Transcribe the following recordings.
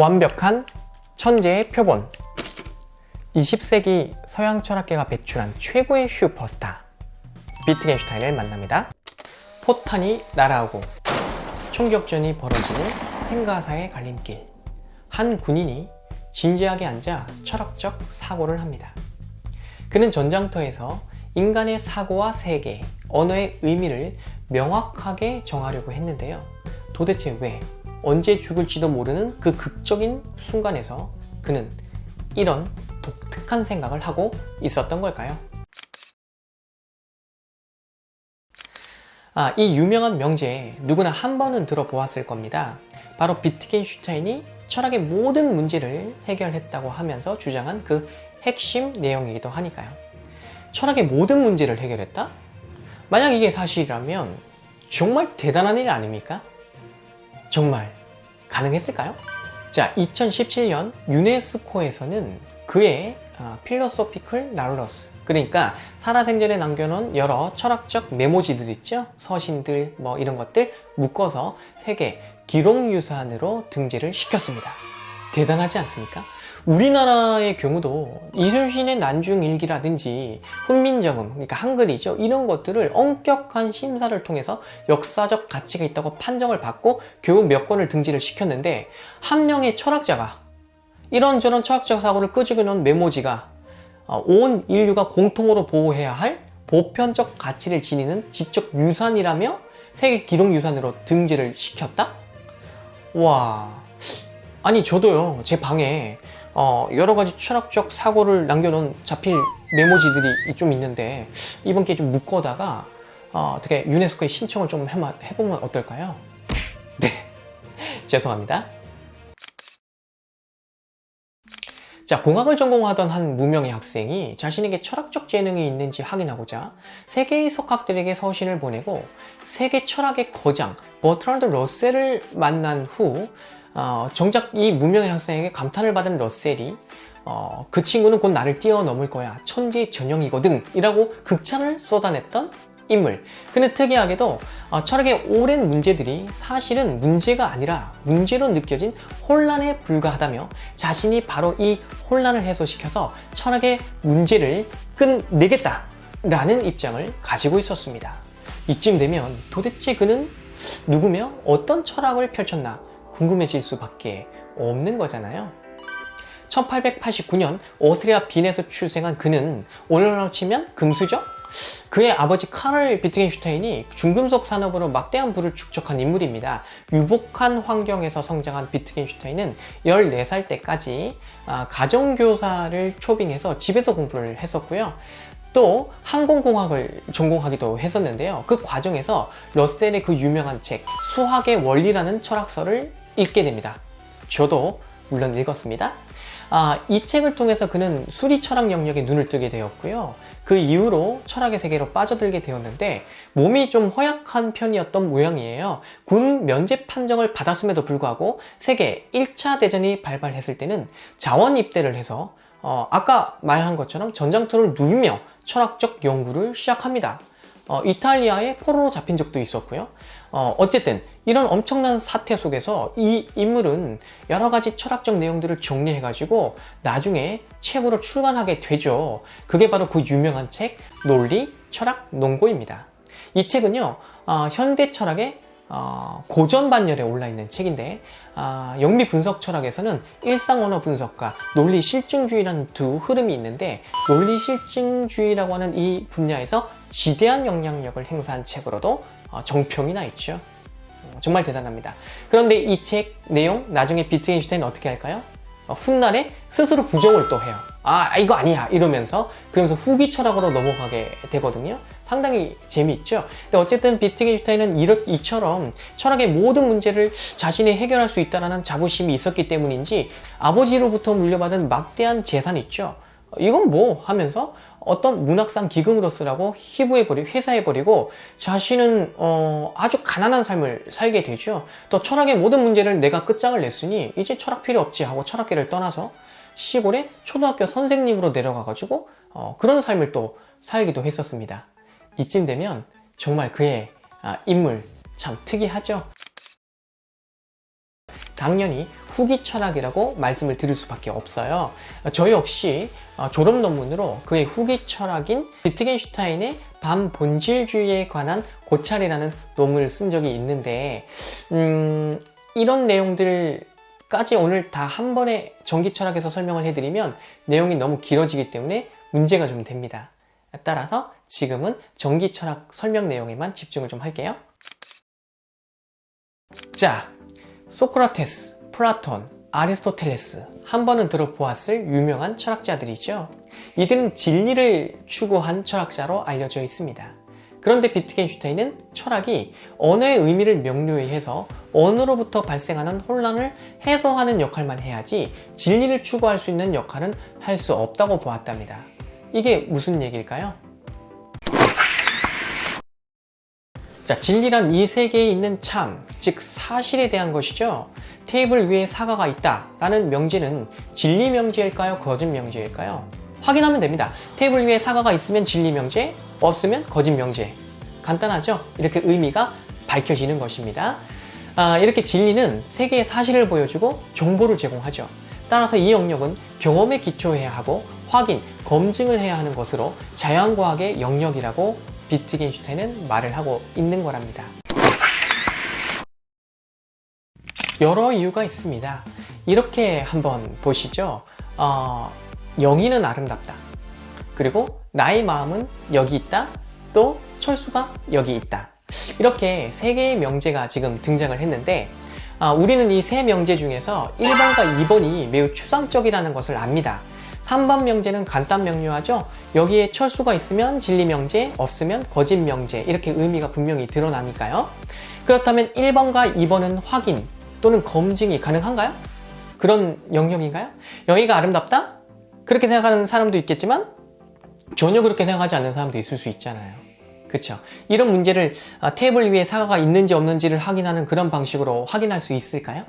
완벽한 천재의 표본. 20세기 서양 철학계가 배출한 최고의 슈퍼스타 비트겐슈타인을 만납니다. 포탄이 날아오고 총격전이 벌어지는 생가사의 갈림길. 한 군인이 진지하게 앉아 철학적 사고를 합니다. 그는 전장터에서 인간의 사고와 세계, 언어의 의미를 명확하게 정하려고 했는데요. 도대체 왜, 언제 죽을지도 모르는 그 극적인 순간에서 그는 이런 독특한 생각을 하고 있었던 걸까요? 이 유명한 명제 누구나 한 번은 들어보았을 겁니다. 바로 비트겐슈타인이 철학의 모든 문제를 해결했다고 하면서 주장한 그 핵심 내용이기도 하니까요. 철학의 모든 문제를 해결했다? 만약 이게 사실이라면 정말 대단한 일 아닙니까? 정말 가능했을까요? 자, 2017년 유네스코에서는 그의 필로소피컬 나루러스, 그러니까 살아생전에 남겨놓은 여러 철학적 메모지들 있죠? 서신들 뭐 이런 것들 묶어서 세계 기록유산으로 등재를 시켰습니다. 대단하지 않습니까? 우리나라의 경우도 이순신의 난중일기라든지 훈민정음, 그러니까 한글이죠. 이런 것들을 엄격한 심사를 통해서 역사적 가치가 있다고 판정을 받고 겨우 몇 권을 등재를 시켰는데, 한 명의 철학자가 이런저런 철학적 사고를 끄집어 놓은 메모지가 온 인류가 공통으로 보호해야 할 보편적 가치를 지니는 지적 유산이라며 세계 기록유산으로 등재를 시켰다? 와, 아니 저도요, 제 방에 여러 가지 철학적 사고를 남겨놓은 자필 메모지들이 좀 있는데 이번 기회에 좀 묶어다가 어떻게 유네스코에 신청을 좀 해보면 어떨까요? 네, 죄송합니다. 자, 공학을 전공하던 한 무명의 학생이 자신에게 철학적 재능이 있는지 확인하고자 세계의 석학들에게 서신을 보내고 세계 철학의 거장 버트란드 러셀을 만난 후 정작 이 무명의 학생에게 감탄을 받은 러셀이 그 친구는 곧 나를 뛰어넘을 거야, 천재 전형이거든 이라고 극찬을 쏟아냈던 인물. 그는 특이하게도 철학의 오랜 문제들이 사실은 문제가 아니라 문제로 느껴진 혼란에 불과하다며 자신이 바로 이 혼란을 해소시켜서 철학의 문제를 끝내겠다 라는 입장을 가지고 있었습니다. 이쯤 되면 도대체 그는 누구며 어떤 철학을 펼쳤나 궁금해질 수밖에 없는 거잖아요. 1889년 오스트리아 빈에서 출생한 그는 오늘날로 치면 금수저? 그의 아버지 카를 비트겐슈타인이 중금속 산업으로 막대한 부를 축적한 인물입니다. 유복한 환경에서 성장한 비트겐슈타인은 14살 때까지 가정교사를 초빙해서 집에서 공부를 했었고요. 또 항공공학을 전공하기도 했었는데요. 그 과정에서 러셀의 그 유명한 책 수학의 원리라는 철학서를 읽게 됩니다. 저도 물론 읽었습니다. 이 책을 통해서 그는 수리 철학 영역에 눈을 뜨게 되었고요. 그 이후로 철학의 세계로 빠져들게 되었는데 몸이 좀 허약한 편이었던 모양이에요. 군 면제 판정을 받았음에도 불구하고 세계 1차 대전이 발발했을 때는 자원 입대를 해서 아까 말한 것처럼 전장터를 누비며 철학적 연구를 시작합니다. 이탈리아에 포로로 잡힌 적도 있었고요. 어쨌든 이런 엄청난 사태 속에서 이 인물은 여러 가지 철학적 내용들을 정리해가지고 나중에 책으로 출간하게 되죠. 그게 바로 그 유명한 책 논리, 철학, 논고입니다. 이 책은요, 현대 철학의 고전 반열에 올라있는 책인데 영미 분석 철학에서는 일상 언어 분석과 논리 실증주의라는 두 흐름이 있는데, 논리 실증주의라고 하는 이 분야에서 지대한 영향력을 행사한 책으로도 정평이 나 있죠. 정말 대단합니다. 그런데 이 책 내용 나중에 비트겐슈타인은 어떻게 할까요? 훗날에 스스로 부정을 또 해요. 이거 아니야 이러면서, 그러면서 후기 철학으로 넘어가게 되거든요. 상당히 재미있죠. 근데 어쨌든 비트겐슈타인은 이처럼 철학의 모든 문제를 자신이 해결할 수 있다는 자부심이 있었기 때문인지 아버지로부터 물려받은 막대한 재산이 있죠. 이건 뭐 하면서 어떤 문학상 기금으로 쓰라고 회사해버리고 자신은 아주 가난한 삶을 살게 되죠. 또 철학의 모든 문제를 내가 끝장을 냈으니 이제 철학 필요 없지 하고 철학계를 떠나서 시골에 초등학교 선생님으로 내려가가지고 그런 삶을 또 살기도 했었습니다. 이쯤 되면 정말 그의 인물 참 특이하죠. 당연히 후기 철학이라고 말씀을 드릴 수밖에 없어요. 저 역시 졸업 논문으로 그의 후기 철학인 비트겐슈타인의 반본질주의에 관한 고찰이라는 논문을 쓴 적이 있는데 이런 내용들까지 오늘 다 한 번에 전기철학에서 설명을 해드리면 내용이 너무 길어지기 때문에 문제가 좀 됩니다. 따라서 지금은 전기철학 설명 내용에만 집중을 좀 할게요. 자, 소크라테스, 플라톤, 아리스토텔레스 한 번은 들어보았을 유명한 철학자들이죠. 이들은 진리를 추구한 철학자로 알려져 있습니다. 그런데 비트겐슈타인은 철학이 언어의 의미를 명료히 해서 언어로부터 발생하는 혼란을 해소하는 역할만 해야지 진리를 추구할 수 있는 역할은 할 수 없다고 보았답니다. 이게 무슨 얘기일까요? 자, 진리란 이 세계에 있는 참, 즉 사실에 대한 것이죠. 테이블 위에 사과가 있다 라는 명제는 진리 명제일까요? 거짓 명제일까요? 확인하면 됩니다. 테이블 위에 사과가 있으면 진리 명제, 없으면 거짓 명제. 간단하죠? 이렇게 의미가 밝혀지는 것입니다. 이렇게 진리는 세계의 사실을 보여주고 정보를 제공하죠. 따라서 이 영역은 경험에 기초해야 하고 확인, 검증을 해야 하는 것으로 자연과학의 영역이라고 비트겐슈타인은 말을 하고 있는 거랍니다. 여러 이유가 있습니다. 이렇게 한번 보시죠. 영희는 아름답다. 그리고 나의 마음은 여기 있다. 또 철수가 여기 있다. 이렇게 세 개의 명제가 지금 등장을 했는데 우리는 이 세 명제 중에서 1번과 2번이 매우 추상적이라는 것을 압니다. 3번 명제는 간단 명료하죠. 여기에 철수가 있으면 진리 명제, 없으면 거짓 명제 이렇게 의미가 분명히 드러나니까요. 그렇다면 1번과 2번은 확인 또는 검증이 가능한가요? 그런 영역인가요? 영희가 아름답다? 그렇게 생각하는 사람도 있겠지만 전혀 그렇게 생각하지 않는 사람도 있을 수 있잖아요. 그렇죠? 이런 문제를 테이블 위에 사과가 있는지 없는지를 확인하는 그런 방식으로 확인할 수 있을까요?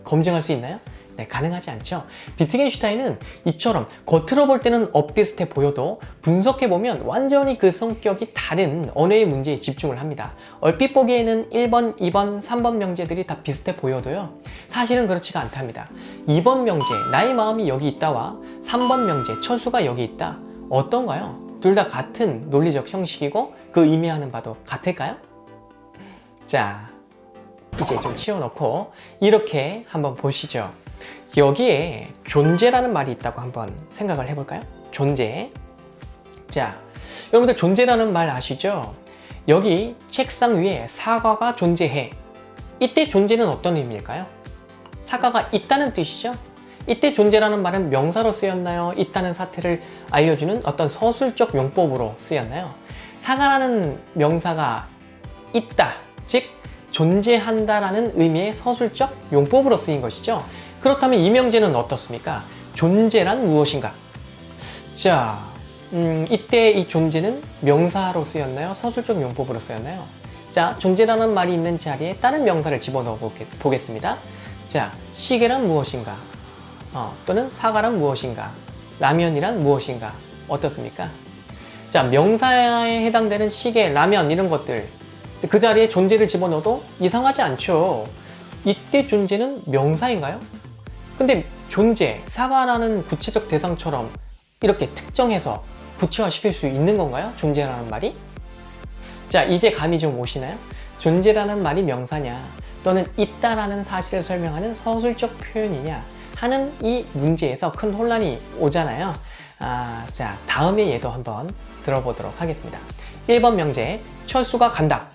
검증할 수 있나요? 네, 가능하지 않죠. 비트겐슈타인은 이처럼 겉으로 볼 때는 엇비슷해 보여도 분석해보면 완전히 그 성격이 다른 언어의 문제에 집중을 합니다. 얼핏 보기에는 1번, 2번, 3번 명제들이 다 비슷해 보여도요. 사실은 그렇지가 않답니다. 2번 명제, 나의 마음이 여기 있다와 3번 명제, 철수가 여기 있다. 어떤가요? 둘 다 같은 논리적 형식이고 그 의미하는 바도 같을까요? 자, 이제 좀 치워놓고 이렇게 한번 보시죠. 여기에 존재라는 말이 있다고 한번 생각을 해볼까요? 존재. 자, 여러분들 존재라는 말 아시죠? 여기 책상 위에 사과가 존재해. 이때 존재는 어떤 의미일까요? 사과가 있다는 뜻이죠? 이때 존재라는 말은 명사로 쓰였나요? 있다는 사태를 알려주는 어떤 서술적 용법으로 쓰였나요? 사과라는 명사가 있다, 즉 존재한다라는 의미의 서술적 용법으로 쓰인 것이죠. 그렇다면 이 명제는 어떻습니까? 존재란 무엇인가? 자, 이때 이 존재는 명사로 쓰였나요? 서술적 용법으로 쓰였나요? 자, 존재라는 말이 있는 자리에 다른 명사를 집어넣어 보겠습니다. 자, 시계란 무엇인가? 또는 사과란 무엇인가? 라면이란 무엇인가? 어떻습니까? 자, 명사에 해당되는 시계, 라면 이런 것들 그 자리에 존재를 집어넣어도 이상하지 않죠. 이때 존재는 명사인가요? 근데 존재, 사과라는 구체적 대상처럼 이렇게 특정해서 구체화시킬 수 있는 건가요? 존재라는 말이? 자, 이제 감이 좀 오시나요? 존재라는 말이 명사냐 또는 있다라는 사실을 설명하는 서술적 표현이냐 하는 이 문제에서 큰 혼란이 오잖아요. 자, 다음의 예도 한번 들어보도록 하겠습니다. 1번 명제, 철수가 간다.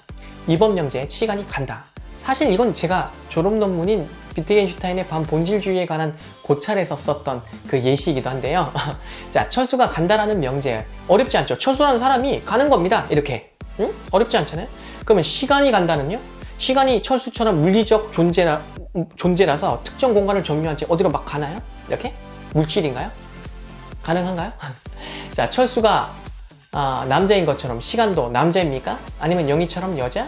2번 명제, 시간이 간다. 사실 이건 제가 졸업 논문인 비트겐슈타인의 반본질주의에 관한 고찰에서 썼던 그 예시이기도 한데요. 자, 철수가 간다라는 명제 어렵지 않죠? 철수라는 사람이 가는 겁니다. 이렇게. 응? 어렵지 않잖아요? 그러면 시간이 간다는요? 시간이 철수처럼 물리적 존재라서 특정 공간을 점유한 채 어디로 막 가나요? 이렇게? 물질인가요? 가능한가요? 자, 철수가 남자인 것처럼 시간도 남자입니까? 아니면 영희처럼 여자?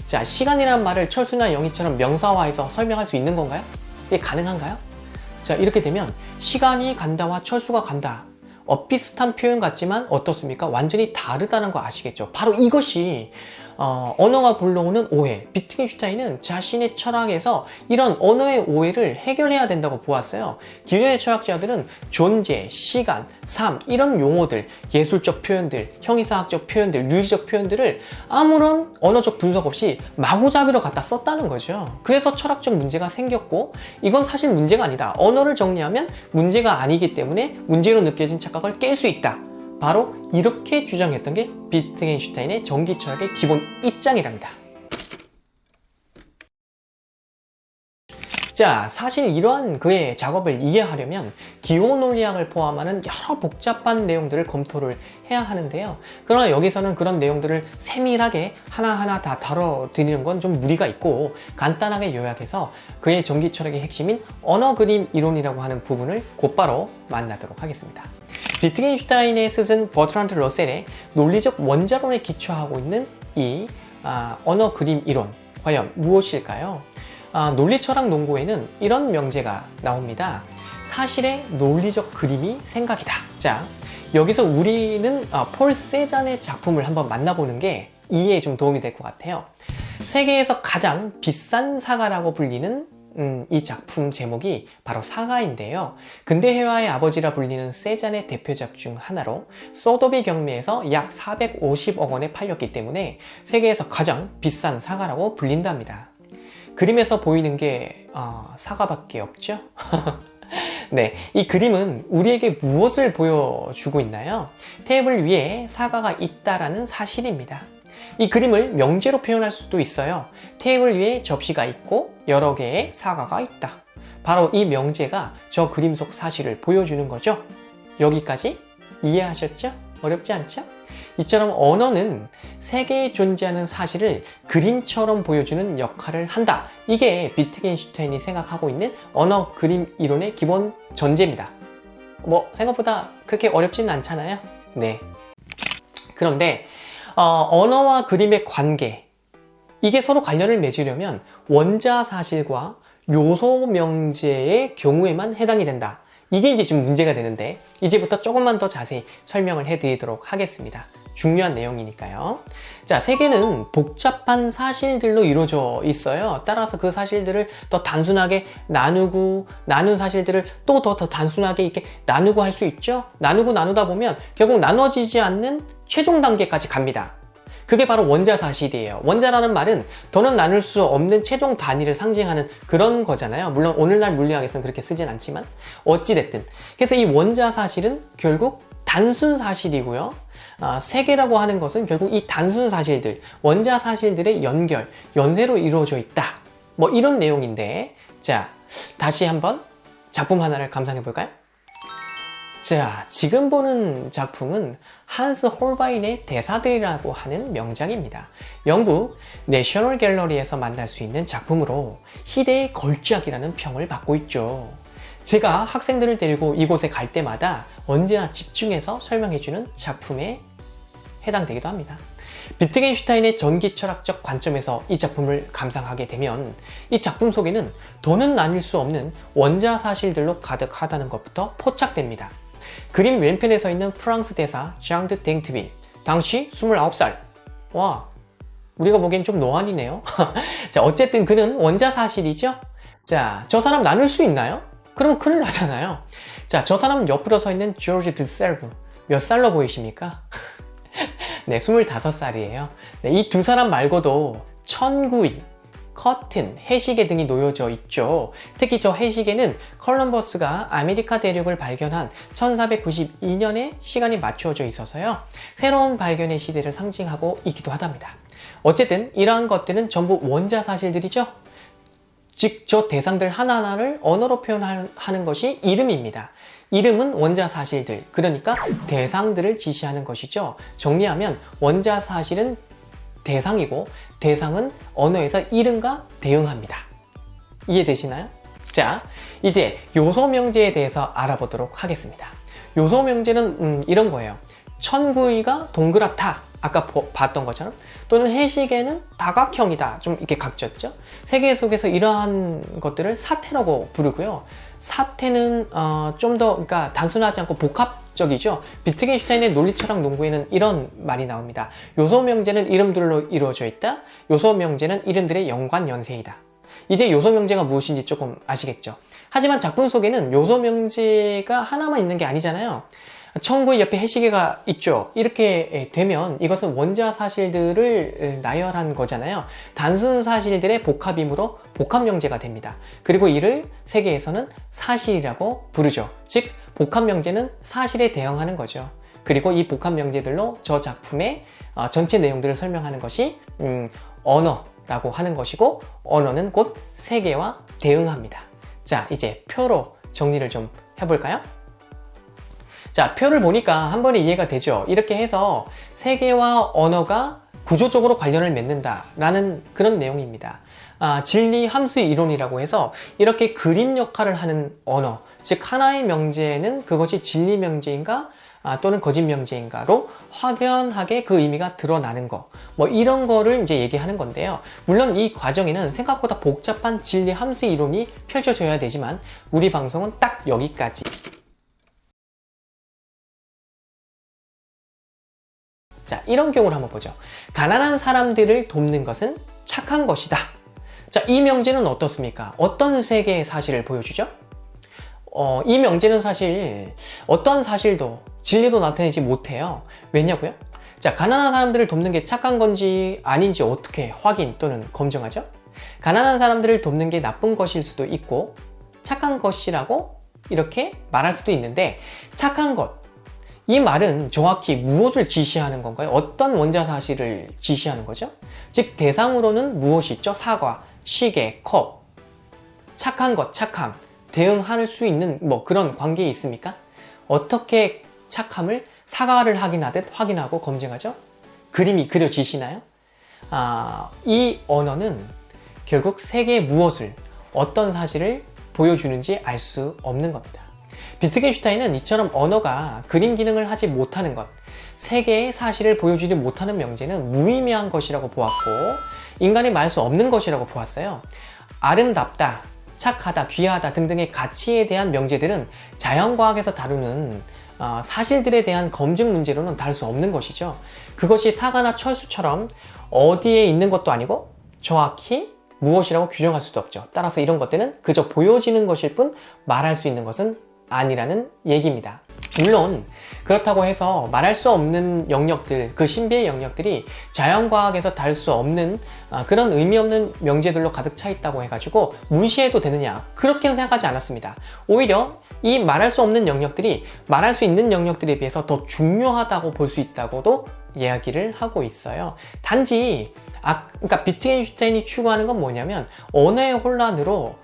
자, 시간이라는 말을 철수나 영희처럼 명사화해서 설명할 수 있는 건가요? 이게 가능한가요? 자, 이렇게 되면 시간이 간다와 철수가 간다. 엇비슷한 표현 같지만 어떻습니까? 완전히 다르다는 거 아시겠죠? 바로 이것이 언어가 불러오는 오해. 비트겐슈타인은 자신의 철학에서 이런 언어의 오해를 해결해야 된다고 보았어요. 기존의 철학자들은 존재, 시간, 삶 이런 용어들, 예술적 표현들, 형이상학적 표현들, 유리적 표현들을 아무런 언어적 분석 없이 마구잡이로 갖다 썼다는 거죠. 그래서 철학적 문제가 생겼고 이건 사실 문제가 아니다. 언어를 정리하면 문제가 아니기 때문에 문제로 느껴진 착각을 깰 수 있다. 바로 이렇게 주장했던 게 비트겐슈타인의 전기철학의 기본 입장이랍니다. 자, 사실 이러한 그의 작업을 이해하려면 기호논리학을 포함하는 여러 복잡한 내용들을 검토를 해야 하는데요. 그러나 여기서는 그런 내용들을 세밀하게 하나하나 다 다뤄드리는 건 좀 무리가 있고 간단하게 요약해서 그의 전기철학의 핵심인 언어 그림 이론이라고 하는 부분을 곧바로 만나도록 하겠습니다. 비트겐슈타인의 스승 버트란드 러셀의 논리적 원자론에 기초하고 있는 이 언어 그림 이론, 과연 무엇일까요? 논리철학 논고에는 이런 명제가 나옵니다. 사실의 논리적 그림이 생각이다. 자, 여기서 우리는 폴 세잔의 작품을 한번 만나보는 게 이해에 좀 도움이 될 것 같아요. 세계에서 가장 비싼 사과라고 불리는 이 작품 제목이 바로 사과인데요. 근대회화의 아버지라 불리는 세잔의 대표작 중 하나로 소도비 경매에서 약 450억 원에 팔렸기 때문에 세계에서 가장 비싼 사과라고 불린답니다. 그림에서 보이는 게 사과밖에 없죠? 네, 이 그림은 우리에게 무엇을 보여주고 있나요? 테이블 위에 사과가 있다라는 사실입니다. 이 그림을 명제로 표현할 수도 있어요. 테이블 위에 접시가 있고 여러 개의 사과가 있다. 바로 이 명제가 저 그림 속 사실을 보여주는 거죠. 여기까지 이해하셨죠? 어렵지 않죠? 이처럼 언어는 세계에 존재하는 사실을 그림처럼 보여주는 역할을 한다. 이게 비트겐슈타인이 생각하고 있는 언어 그림 이론의 기본 전제입니다. 생각보다 그렇게 어렵지는 않잖아요. 네. 그런데 언어와 그림의 관계, 이게 서로 관련을 맺으려면 원자 사실과 요소 명제의 경우에만 해당이 된다. 이게 이제 좀 문제가 되는데 이제부터 조금만 더 자세히 설명을 해드리도록 하겠습니다. 중요한 내용이니까요. 자, 세계는 복잡한 사실들로 이루어져 있어요. 따라서 그 사실들을 더 단순하게 나누고 나눈 사실들을 또 더 단순하게 이렇게 나누고 할 수 있죠. 나누다 보면 결국 나눠지지 않는 최종 단계까지 갑니다. 그게 바로 원자 사실이에요. 원자라는 말은 더는 나눌 수 없는 최종 단위를 상징하는 그런 거잖아요. 물론 오늘날 물리학에서는 그렇게 쓰진 않지만 어찌됐든 그래서 이 원자 사실은 결국 단순 사실이고요. 세계라고 하는 것은 결국 이 단순 사실들, 원자 사실들의 연세로 이루어져 있다. 이런 내용인데, 자, 다시 한번 작품 하나를 감상해 볼까요? 자, 지금 보는 작품은 한스 홀바인의 대사들이라고 하는 명작입니다. 영국 내셔널 갤러리에서 만날 수 있는 작품으로 희대의 걸작이라는 평을 받고 있죠. 제가 학생들을 데리고 이곳에 갈 때마다 언제나 집중해서 설명해주는 작품에 해당되기도 합니다. 비트겐슈타인의 전기철학적 관점에서 이 작품을 감상하게 되면 이 작품 속에는 더는 나눌 수 없는 원자 사실들로 가득하다는 것부터 포착됩니다. 그림 왼편에 서 있는 프랑스 대사 장 드 댕트비, 당시 29살. 와, 우리가 보기엔 좀 노안이네요. 자, 어쨌든 그는 원자 사실이죠. 자, 저 사람 나눌 수 있나요? 그러면 큰일 나잖아요. 자, 저 사람 옆으로 서 있는 조르지 드셀브, 몇 살로 보이십니까? 네, 25살이에요. 네, 이 두 사람 말고도 천구이, 커튼, 해시계 등이 놓여져 있죠. 특히 저 해시계는 콜럼버스가 아메리카 대륙을 발견한 1492년에 시간이 맞추어져 있어서요. 새로운 발견의 시대를 상징하고 있기도 하답니다. 어쨌든 이러한 것들은 전부 원자 사실들이죠. 즉, 저 대상들 하나하나를 언어로 표현하는 것이 이름입니다. 이름은 원자 사실들, 그러니까 대상들을 지시하는 것이죠. 정리하면 원자 사실은 대상이고 대상은 언어에서 이름과 대응합니다. 이해되시나요? 자, 이제 요소 명제에 대해서 알아보도록 하겠습니다. 요소 명제는 이런 거예요. 천구이가 동그랗다. 아까 봤던 것처럼. 또는 해시계는 다각형이다. 좀 이렇게 각졌죠. 세계 속에서 이러한 것들을 사태라고 부르고요. 사태는 좀 더 그러니까 단순하지 않고 복합적이죠. 비트겐슈타인의 논리 철학 논구에는 이런 말이 나옵니다. 요소 명제는 이름들로 이루어져 있다. 요소 명제는 이름들의 연관 연세이다. 이제 요소 명제가 무엇인지 조금 아시겠죠? 하지만 작품 속에는 요소 명제가 하나만 있는 게 아니잖아요. 청구의 옆에 해시계가 있죠. 이렇게 되면 이것은 원자 사실들을 나열한 거잖아요. 단순 사실들의 복합이므로 복합 명제가 됩니다. 그리고 이를 세계에서는 사실이라고 부르죠. 즉 복합 명제는 사실에 대응하는 거죠. 그리고 이 복합 명제들로 저 작품의 전체 내용들을 설명하는 것이 언어라고 하는 것이고, 언어는 곧 세계와 대응합니다. 자, 이제 표로 정리를 좀 해볼까요? 자, 표를 보니까 한 번에 이해가 되죠. 이렇게 해서 세계와 언어가 구조적으로 관련을 맺는다라는 그런 내용입니다. 진리 함수 이론이라고 해서 이렇게 그림 역할을 하는 언어, 즉 하나의 명제는 그것이 진리 명제인가 또는 거짓 명제인가로 확연하게 그 의미가 드러나는 거, 뭐 이런 거를 이제 얘기하는 건데요. 물론 이 과정에는 생각보다 복잡한 진리 함수 이론이 펼쳐져야 되지만 우리 방송은 딱 여기까지. 자, 이런 경우를 한번 보죠. 가난한 사람들을 돕는 것은 착한 것이다. 자, 이 명제는 어떻습니까? 어떤 세계의 사실을 보여주죠? 이 명제는 사실 어떤 사실도 진리도 나타내지 못해요. 왜냐고요? 자, 가난한 사람들을 돕는 게 착한 건지 아닌지 어떻게 확인 또는 검증하죠? 가난한 사람들을 돕는 게 나쁜 것일 수도 있고 착한 것이라고 이렇게 말할 수도 있는데, 착한 것, 이 말은 정확히 무엇을 지시하는 건가요? 어떤 원자 사실을 지시하는 거죠? 즉 대상으로는 무엇이 있죠? 사과, 시계, 컵. 착한 것, 착함, 대응할 수 있는 뭐 그런 관계에 있습니까? 어떻게 착함을 사과를 확인하듯 확인하고 검증하죠? 그림이 그려지시나요? 이 언어는 결국 세계의 무엇을, 어떤 사실을 보여주는지 알 수 없는 겁니다. 비트겐슈타인은 이처럼 언어가 그림 기능을 하지 못하는 것, 세계의 사실을 보여주지 못하는 명제는 무의미한 것이라고 보았고, 인간이 말할 수 없는 것이라고 보았어요. 아름답다, 착하다, 귀하다 등등의 가치에 대한 명제들은 자연과학에서 다루는 사실들에 대한 검증 문제로는 다룰 수 없는 것이죠. 그것이 사과나 철수처럼 어디에 있는 것도 아니고 정확히 무엇이라고 규정할 수도 없죠. 따라서 이런 것들은 그저 보여지는 것일 뿐 말할 수 있는 것은 아니라는 얘기입니다. 물론 그렇다고 해서 말할 수 없는 영역들, 그 신비의 영역들이 자연과학에서 다룰 수 없는 그런 의미 없는 명제들로 가득 차 있다고 해가지고 무시해도 되느냐, 그렇게는 생각하지 않았습니다. 오히려 이 말할 수 없는 영역들이 말할 수 있는 영역들에 비해서 더 중요하다고 볼 수 있다고도 이야기를 하고 있어요. 단지 그러니까 비트겐슈타인이 추구하는 건 뭐냐면 언어의 혼란으로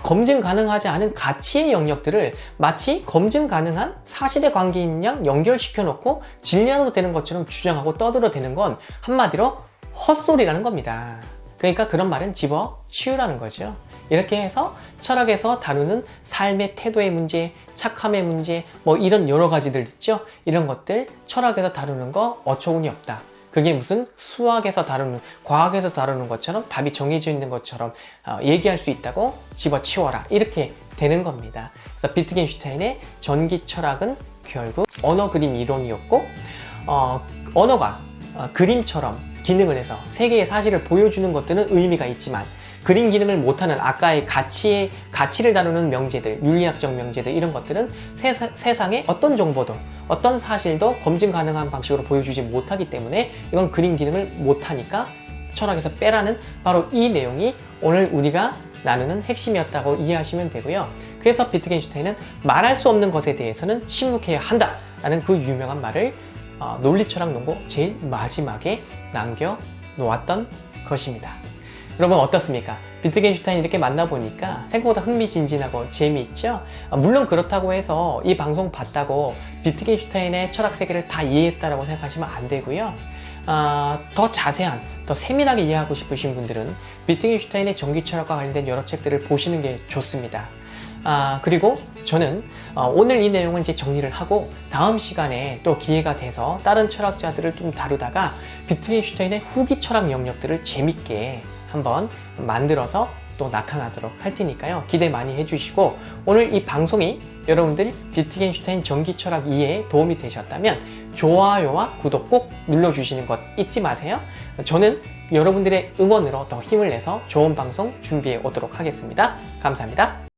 검증 가능하지 않은 가치의 영역들을 마치 검증 가능한 사실의 관계인 양 연결시켜 놓고 진리하도 되는 것처럼 주장하고 떠들어대는 건 한마디로 헛소리라는 겁니다. 그러니까 그런 말은 집어치우라는 거죠. 이렇게 해서 철학에서 다루는 삶의 태도의 문제, 착함의 문제, 뭐 이런 여러 가지들 있죠. 이런 것들 철학에서 다루는 거 어처구니 없다. 그게 무슨 수학에서 다루는, 과학에서 다루는 것처럼 답이 정해져 있는 것처럼 얘기할 수 있다고 집어치워라, 이렇게 되는 겁니다. 그래서 비트겐슈타인의 전기 철학은 결국 언어 그림 이론이었고, 언어가 그림처럼 기능을 해서 세계의 사실을 보여주는 것들은 의미가 있지만 그림 기능을 못하는 아까의 가치를 다루는 명제들, 윤리학적 명제들, 이런 것들은 세상의 어떤 정보도 어떤 사실도 검증 가능한 방식으로 보여주지 못하기 때문에 이건 그림 기능을 못하니까 철학에서 빼라는 바로 이 내용이 오늘 우리가 나누는 핵심이었다고 이해하시면 되고요. 그래서 비트겐슈타인은 말할 수 없는 것에 대해서는 침묵해야 한다 라는 그 유명한 말을 논리철학 논고 제일 마지막에 남겨놓았던 것입니다. 여러분 어떻습니까? 비트겐슈타인 이렇게 만나보니까 생각보다 흥미진진하고 재미있죠? 물론 그렇다고 해서 이 방송 봤다고 비트겐슈타인의 철학 세계를 다 이해했다라고 생각하시면 안 되고요. 더 자세한, 더 세밀하게 이해하고 싶으신 분들은 비트겐슈타인의 전기 철학과 관련된 여러 책들을 보시는 게 좋습니다. 그리고 저는 오늘 이 내용을 이제 정리를 하고 다음 시간에 또 기회가 돼서 다른 철학자들을 좀 다루다가 비트겐슈타인의 후기 철학 영역들을 재밌게 한번 만들어서 또 나타나도록 할 테니까요. 기대 많이 해주시고, 오늘 이 방송이 여러분들 비트겐슈타인 전기철학 이해에 도움이 되셨다면 좋아요와 구독 꼭 눌러주시는 것 잊지 마세요. 저는 여러분들의 응원으로 더 힘을 내서 좋은 방송 준비해 오도록 하겠습니다. 감사합니다.